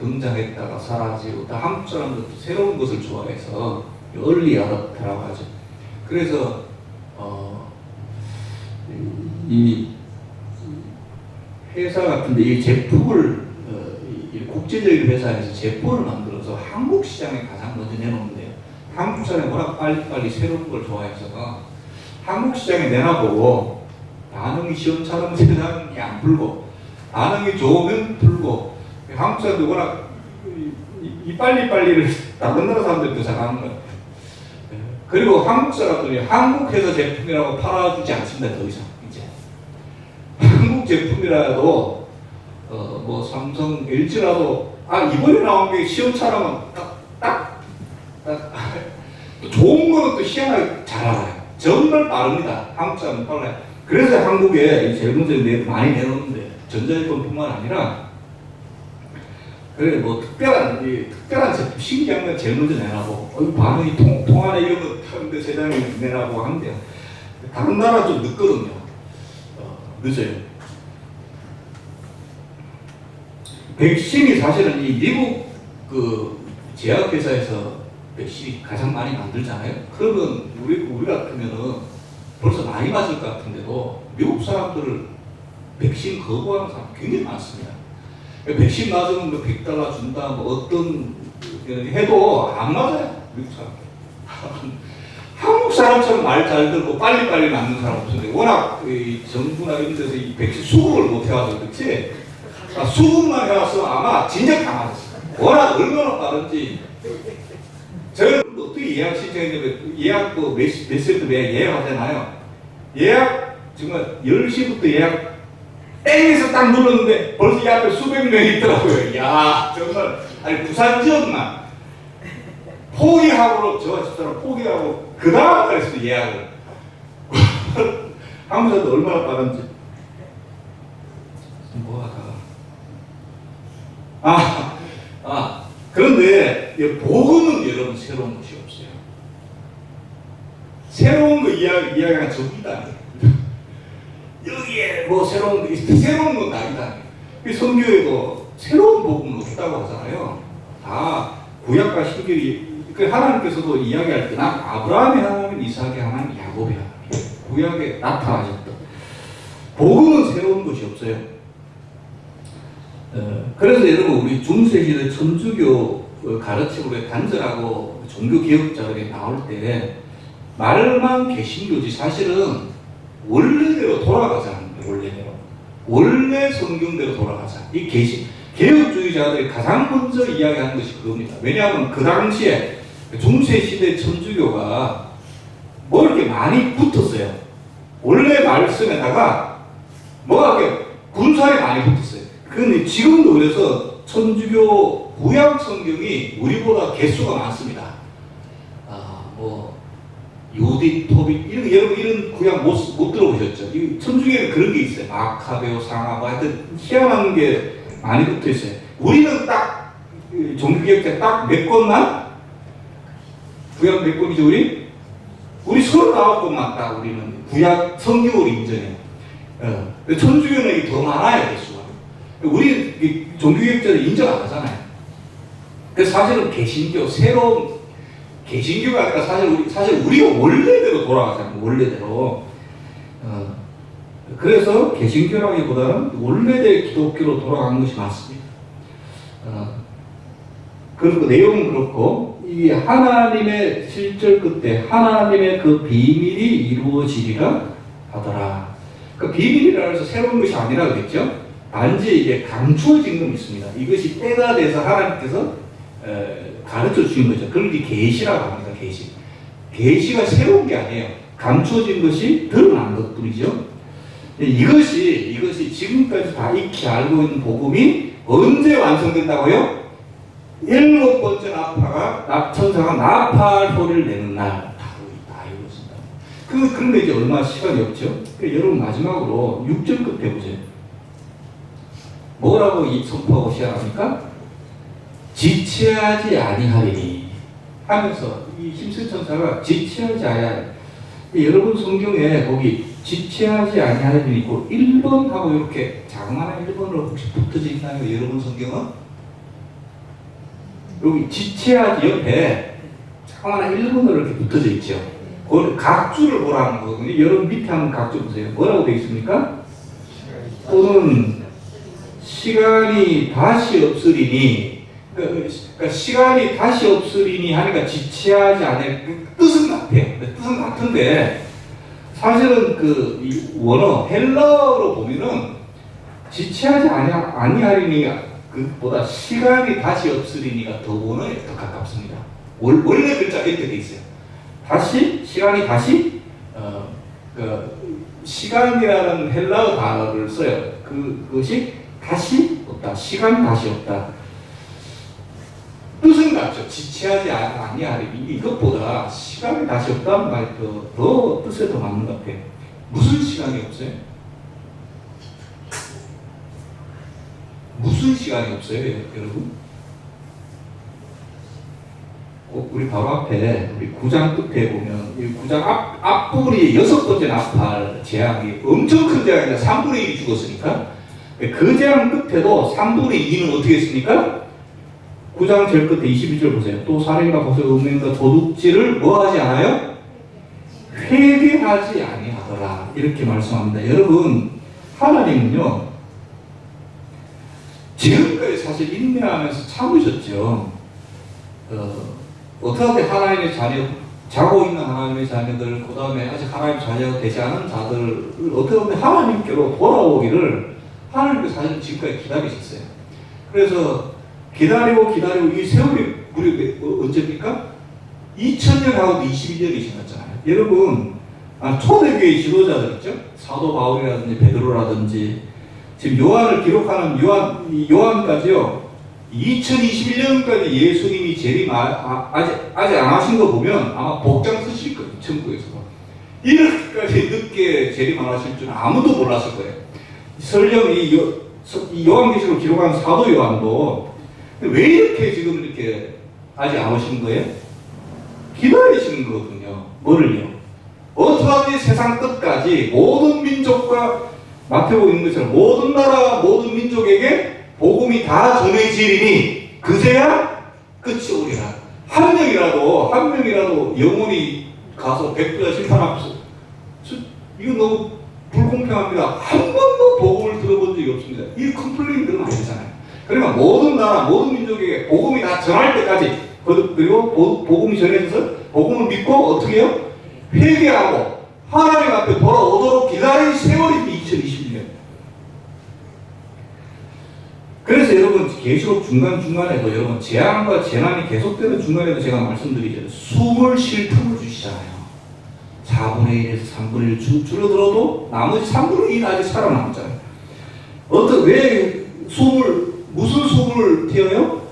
등장했다가 사라지고, 또 한국 사람들도 새로운 것을 좋아해서 얼리 어댑터라고 하죠. 그래서 이 회사 같은데 이 제품을 국제적인 회사에서 제품을 만들어서 한국 시장에 가장 먼저 내놓는데요. 한국 사람이 워낙 빨리빨리 새로운 걸 좋아해서 한국 시장에 내놔보고 반응이 시원찮으면 세상이 안 불고, 반응이 좋으면 불고, 한국 사람들 워낙 이 빨리빨리를 다른 나라 사람들도 잘하는 거예요. 그리고 한국 사람들이 한국 회사 제품이라고 팔아주지 않습니다. 더 이상 이제 한국 제품이라도 뭐 삼성, LG라도 이번에 나온 게 시원찮으면 딱 좋은 거는 또 희한하게 잘 알아요. 정말 빠릅니다. 한국 사람은 빨라요. 그래서 한국에 제일 먼저 많이 내놓는데, 전자제품뿐만 아니라 그래 뭐 특별한 제품, 신기한 건 제일 먼저 내놔보고, 반응이 통하네 이런 거 타는데 세상에 내놔보고 하는데요. 다른 나라 좀 늦거든요. 늦어요. 백신이 사실은 이 미국 그 제약회사에서 백신이 가장 많이 만들잖아요. 그러면 우리 같으면은 벌써 많이 맞을 것 같은데도 미국 사람들을 백신 거부하는 사람 굉장히 많습니다. 백신 맞으면 뭐 $100 준다, 뭐 어떤 해도 안 맞아요. 미국 사람들. 한국 사람처럼 말 잘 듣고 빨리빨리 맞는 사람 없는데, 워낙 정부나 이런 데서 이 백신 수급을 못 해와서 그렇지, 수급만 해왔으면 아마 진작 다 맞았어요. 워낙 얼마나 빠른지. 저는 어떻게 예약 신청했냐면, 예약 몇 시부터 예약하잖아요. 예약 정말 10시부터 예약 땡에서 딱 눌렀는데 벌써 이 앞에 수백 명이 있더라고요. 이야, 정말 아니 부산 지역만 포기하고 저와 집사람 포기하고 그 다음 날에서 예약을 한국사도 얼마나 빠른지 뭐하다가 그런데 복음은 여러분 새로운 것이 없어요. 새로운 거 이야기가 접니다. 여기에 뭐 새로운 건 아니다. 성경에도 새로운 복음은 없다고 하잖아요. 다 구약과 신약이 하나님께서도 이야기할 때 난 아브라함의 하나님, 이삭의 하나님, 야곱의 하나님 구약에 나타나셨다. 복음은 새로운 것이 없어요. 그래서 여러분 우리 중세시대 천주교 가르침으로 간절하고 종교 개혁자들이 나올 때 말만 개신교지 사실은 원래대로 돌아가자는 거예요. 원래 성경대로 돌아가자. 이 개혁주의자들이 가장 먼저 이야기하는 것이 그겁니다. 왜냐하면 그 당시에 중세시대 천주교가 뭐 이렇게 많이 붙었어요. 원래 말씀에다가 뭐가 이렇게 군살이 많이 붙었어요. 그런데 지금도 그래서 천주교 구약 성경이 우리보다 개수가 많습니다. 요디, 토비 여러분 이런 구약 못 들어보셨죠? 천주교에는 그런 게 있어요. 마카베오, 상하바 하여튼 희한한 게 많이 붙어 있어요. 우리는 딱 종교개혁자 딱 몇 권만 구약 몇 권이죠 우리? 우리 39권만 딱 우리는 구약 성경으로 인정해요. 천주교는 더 많아요 개수가. 우리 종교개혁자를 인정 안 하잖아요. 그래서 사실은 개신교 새로운 개신교가 아니라 사실 우리가 원래대로 돌아가잖아요. 원래대로. 그래서 개신교라기보다는 원래대로 기독교로 돌아가는 것이 맞습니다. 그리고 내용은 그렇고 이 하나님의 7절 끝에 하나님의 그 비밀이 이루어지리라 하더라. 그 비밀이라 해서 새로운 것이 아니라 그랬죠. 단지 이제 감추어진 건 있습니다. 이것이 때가 돼서 하나님께서 가르쳐 주신 거죠. 그걸 계시라고 합니다. 계시가 새로운 게 아니에요. 감춰진 것이 드러난 것뿐이죠. 이것이 지금까지 다 익히 알고 있는 복음이 언제 완성된다고요? 7번째 천사가 나팔 소리를 내는 날 다 이루어진다. 그런데 이제 얼마 시간이 없죠. 여러분 마지막으로 6절 끝에 보세요. 뭐라고 선포하고 시작합니까? 지체하지 아니하리니 하면서 이 힘센 천사가 지체하지 아니하리. 여러분 성경에 거기 지체하지 아니하리니 있고 1번 하고 이렇게 자그마한 1번으로 혹시 붙어져 있나요? 여러분 성경은? 여기 지체하지 옆에 자그마한 1번으로 이렇게 붙어져 있죠. 그걸 각주를 보라는 거거든요. 여러분 밑에 한번 각주 보세요. 뭐라고 되어 있습니까? 또는 시간이 다시 없으리니 그러니까 시간이 다시 없으리니 하니까 지체하지 않을 뜻은 같아요. 뜻은 같은데 사실은 이 원어 헬라어로 보면은 지체하지 아니하리니가 그보다 시간이 다시 없으리니가 더 원어에 더 가깝습니다. 원래 글자 이렇게 돼 있어요. 시간이 다시 시간이라는 헬라어 단어를 써요. 그것이 다시 없다. 시간이 다시 없다. 뜻은 같죠. 지체하지 아니하리니 이것보다 시간이 다시 없다는 말이 더 뜻에 더 맞는 것 같아요. 무슨 시간이 없어요? 무슨 시간이 없어요, 여러분? 우리 바로 앞에 우리 9장 끝에 보면 이 9장 앞부분이 6번째 나팔 재앙이 엄청 큰 재앙이다. 3분의 1이 죽었으니까 그 재앙 끝에도 3분의 2는 어떻게 했습니까? 9장 제일 끝에 22절 보세요. 또 살인과 거짓 음행과 도둑질을 뭐 하지 않아요? 회개하지 아니하더라. 이렇게 말씀합니다. 여러분 하나님은요 지금까지 사실 인내하면서 참으셨죠. 어떻게 하나님의 자녀, 자고 있는 하나님의 자녀들, 그 다음에 아직 하나님의 자녀가 되지 않은 자들을 어떻게 보면 하나님께로 돌아오기를 하나님께서 사실 지금까지 기다리셨어요. 그래서 기다리고 이 세월이 우리 언제입니까? 2000년하고 22년이 지났잖아요. 여러분 초대교회 지도자들 있죠? 사도 바울이라든지 베드로라든지 지금 요한을 기록하는 요한까지요. 2021년까지 예수님이 재림 아직 안 하신 거 보면 아마 복장 쓰실 거예요. 천국에서. 이렇게까지 늦게 재림 안 하실 줄은 아무도 몰랐을 거예요. 설령 이 요한계시록 기록한 사도 요한도 왜 이렇게 지금 이렇게 아직 안 오신 거예요? 기다리시는 거거든요. 뭐를요? 어떠하든지 세상 끝까지 모든 민족과 마태복음 있는 것처럼 모든 나라 모든 민족에게 복음이 다 전해지리니 그제야 끝이 오리라. 한 명이라도 영혼이 가서 백부자 심판 앞에서 이거 너무 불공평합니다. 한 번도 복음을 들어본 적이 없습니다. 이 컴플레인 들으면 안 되잖아요. 그러니까 모든 나라 모든 민족에게 복음이 다 전할 때까지 그리고 복음이 전해져서 복음을 믿고 어떻게 해요? 회개하고 하나님 앞에 돌아오도록 기다린 세월이 2021년. 그래서 여러분 계시록 중간중간에도 여러분 재앙과 재난이 계속되는 중간에도 제가 말씀드리죠. 숨을 쉴 틈을 주시잖아요. 4분의 1에서 3분의 1 줄어들어도 나머지 3분의 1 아직 살아남잖아요. 왜 무슨 숨을 튀어요?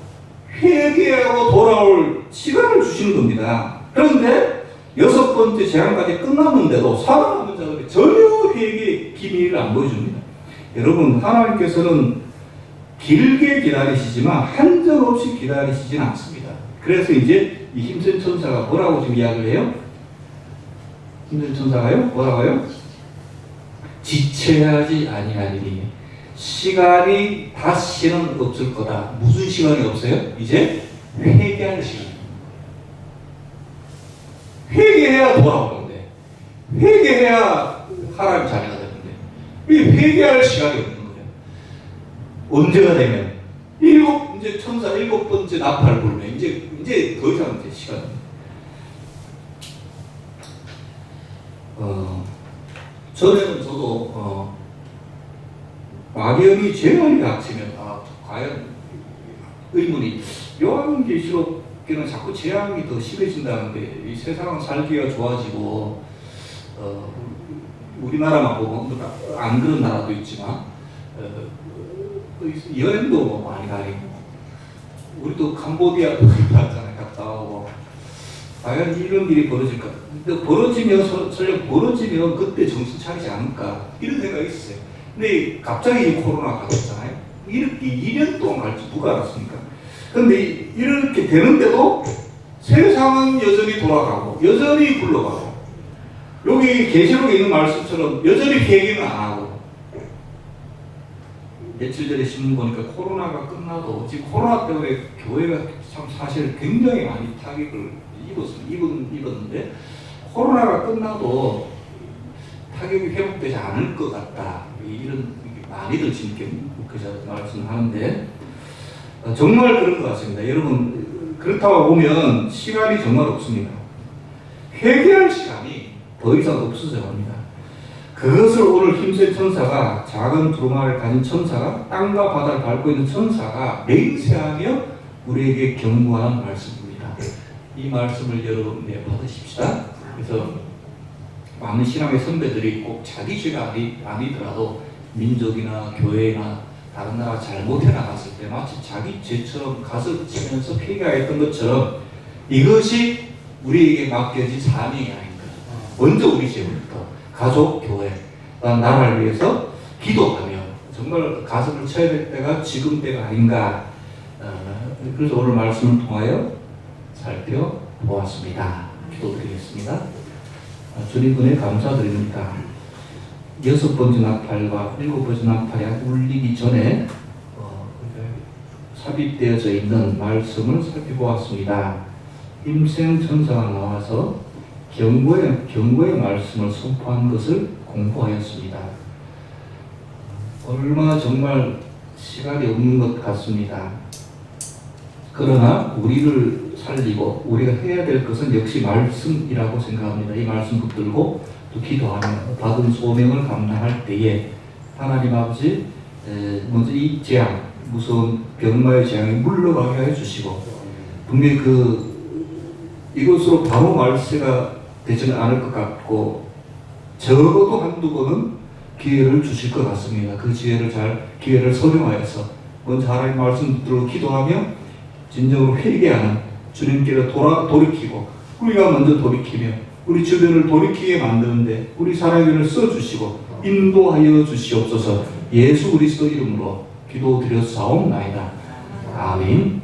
회개하고 돌아올 시간을 주시는 겁니다. 그런데 6번째 재앙까지 끝났는데도 살아남은 자들이 전혀 회개의 기미를 안 보여줍니다. 여러분 하나님께서는 길게 기다리시지만 한정없이 기다리시지는 않습니다. 그래서 이제 이 힘센 천사가 뭐라고 지금 이야기를 해요? 힘센 천사가요? 뭐라고요? 지체하지 아니하리니 시간이 다시는 없을 거다. 무슨 시간이 없어요? 이제 회개할 시간. 회개해야 돌아오는데 회개해야 하나님 자녀가 되는데 이 회개할 시간이 없는 거예요. 언제가 되면 이제 천사 7번째 나팔 불면 이제 더 이상 이제 시간. 저도 막연히 재앙이 닥치면 과연 의문이 요한계시록에는 자꾸 재앙이 더 심해진다는데 이 세상은 살기가 좋아지고 우리나라만 보면 안 그런 나라도 있지만 여행도 뭐 많이 다니고 우리도 캄보디아도 갔잖아요. 갔다 오고 과연 이런 일이 벌어질까? 근데 설령 벌어지면 그때 정신 차리지 않을까 이런 생각이 있었어요. 근데 갑자기 코로나가 갔잖아요. 이렇게 2년 동안 갈지 누가 알았습니까? 근데 이렇게 되는데도 세상은 여전히 돌아가고 여전히 굴러가고 여기 계시록에 있는 말씀처럼 여전히 회개는 안 하고 며칠 전에 신문 보니까 코로나가 끝나도 지금 코로나 때문에 교회가 참 사실 굉장히 많이 타격을 입었는데 코로나가 끝나도 타격이 회복되지 않을 것 같다. 이런 많이들 지금 목회자들 말씀하는데 정말 그런 것 같습니다. 여러분 그렇다고 보면 시간이 정말 없습니다. 회개할 시간이 더 이상 없어져 갑니다. 그것을 오늘 힘센 천사가 작은 두루마리를 가진 천사가 땅과 바다를 밟고 있는 천사가 맹세하며 우리에게 경고하는 말씀입니다. 이 말씀을 여러분 받으십시다. 그래서 많은 신앙의 선배들이 꼭 자기 죄가 아니더라도 민족이나 교회나 다른 나라 잘못해 나갔을 때 마치 자기 죄처럼 가슴 치면서 회개했던 것처럼 이것이 우리에게 맡겨진 사명이 아닌가. 먼저 우리 죄부터 가족, 교회, 나라를 위해서 기도하며 정말 가슴을 쳐야 될 때가 지금 때가 아닌가. 그래서 오늘 말씀을 통하여 살펴보았습니다. 기도드리겠습니다. 주님 은혜 감사드립니다. 6번째 나팔과 7번째 나팔이 울리기 전에 삽입되어져 있는 말씀을 살펴보았습니다. 힘센 천사가 나와서 경고의 말씀을 선포한 것을 공부하였습니다. 얼마 정말 시간이 없는 것 같습니다. 그러나 우리를 살리고 우리가 해야 될 것은 역시 말씀이라고 생각합니다. 이 말씀 붙들고 또 기도하며 받은 소명을 감당할 때에 하나님 아버지 먼저 이 재앙, 무서운 병마의 재앙이 물러가게 해주시고 분명히 이것으로 바로 말세가 되지는 않을 것 같고 적어도 한두 번은 기회를 주실 것 같습니다. 그 기회를 선용하여서 먼저 하나님 말씀 들어 기도하며 진정으로 회개하는 주님께로 돌이키고 우리가 먼저 돌이키며 우리 주변을 돌이키게 만드는데 우리 사랑을 써주시고 인도하여 주시옵소서. 예수 그리스도 이름으로 기도드렸사옵나이다. 아멘.